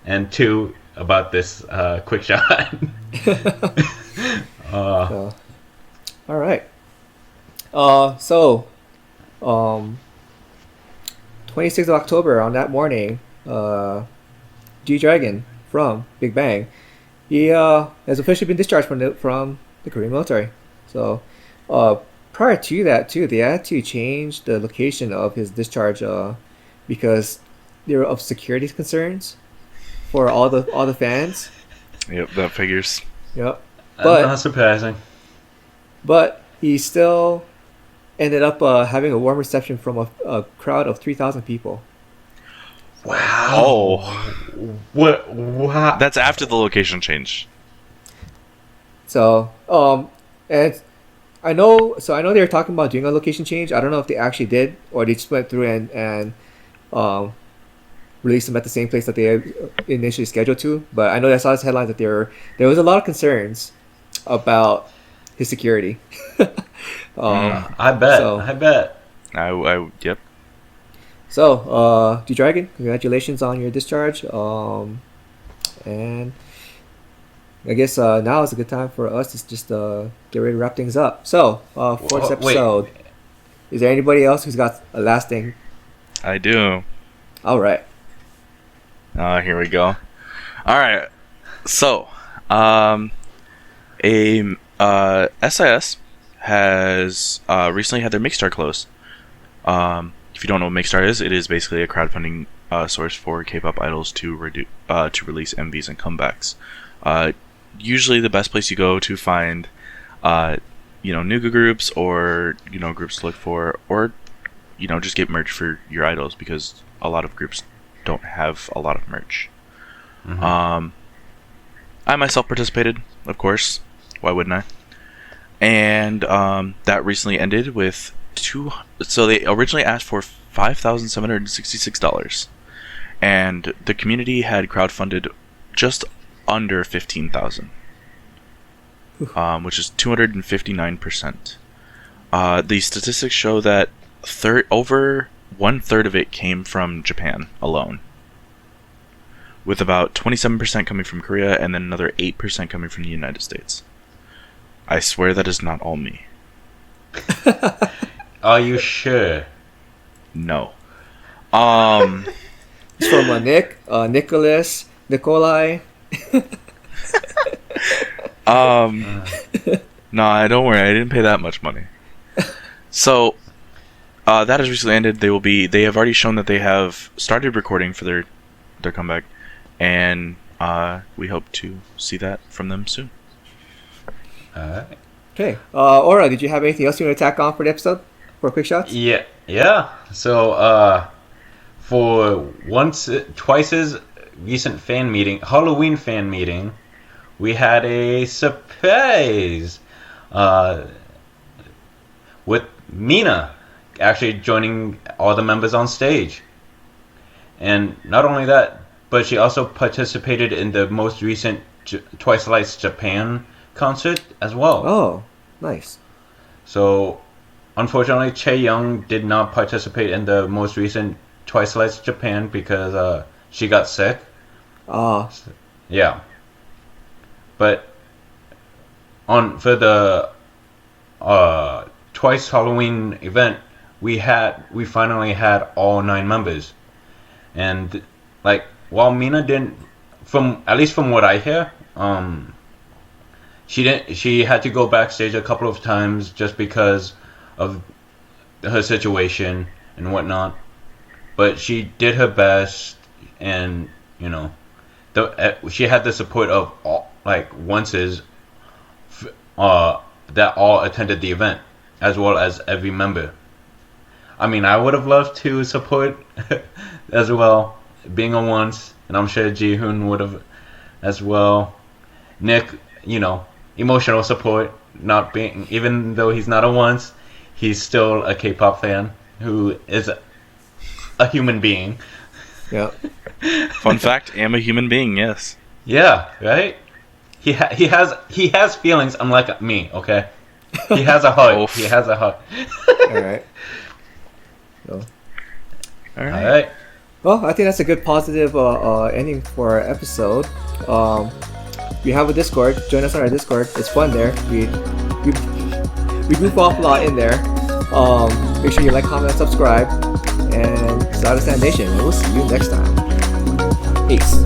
and 2, about this quick shot. All right. 26th of October, on that morning, G-Dragon from Big Bang, he has officially been discharged from the Korean military. So, prior to that, too, they had to change the location of his discharge because they were of security concerns for all the fans. yep, that figures. Yep. Not surprising. But he still ended up having a warm reception from a crowd of 3,000 people. Wow. Oh, What? Wow. that's after the location change. So, and I know they were talking about doing a location change. I don't know if they actually did or they just went through and um, released them at the same place that they had initially scheduled to. But I know that I saw this headline that there was a lot of concerns about his security. I bet. so- I bet. Yep. So, D-Dragon, congratulations on your discharge. And I guess now is a good time for us to just get ready to wrap things up. So, for this Wait. episode, is there anybody else who's got a last thing? I do. All right. Here we go. All right. So, SIS has recently had their Makestar close. If you don't know what Makestar is, it is basically a crowdfunding source for K-pop idols to release MVs and comebacks. Usually, the best place you go to find, new groups or groups to look for, or just get merch for your idols because a lot of groups don't have a lot of merch. Mm-hmm. I myself participated, of course. Why wouldn't I? And that recently ended with so they originally asked for $5,766, and the community had crowdfunded just under 15,000, which is 259%. The statistics show that over 1/3 of it came from Japan alone, with about 27% coming from Korea and then another 8% coming from the United States. I swear that is not all me. Are you sure? No. It's from Nick, Nicholas, Nikolai. Nah, don't worry. I didn't pay that much money. So, that has recently ended. They have already shown that they have started recording for their comeback, and we hope to see that from them soon. Alright. Okay. Aura, did you have anything else you want to tack on for the episode? For quick shots? Yeah. So, for Twice's recent fan meeting, Halloween fan meeting, we had a surprise with Mina actually joining all the members on stage. And not only that, but she also participated in the most recent Twice Lights Japan concert as well. Oh, nice. So, unfortunately, Chaeyoung did not participate in the most recent Twice Lights Japan because she got sick. Yeah. But for the Twice Halloween event, we finally had all 9 members, and while Mina didn't, at least from what I hear, she had to go backstage a couple of times just because of her situation and whatnot, but she did her best, and she had the support of all, onces that all attended the event, as well as every member. I mean, I would have loved to support as well, being a once, and I'm sure Ji-hoon would have as well. Nick, emotional support, even though he's not a once, he's still a K-pop fan who is a human being. Yeah. Fun fact: I am a human being. Yes. Yeah. Right. He has feelings, unlike me. Okay. He has a heart. Oof. He has a heart. All right. So, All right. All right. well, I think that's a good positive ending for our episode. We have a Discord. Join us on our Discord. It's fun there. We goof off a lot in there. Make sure you like, comment, and subscribe. And South Nation. And we'll see you next time. Peace.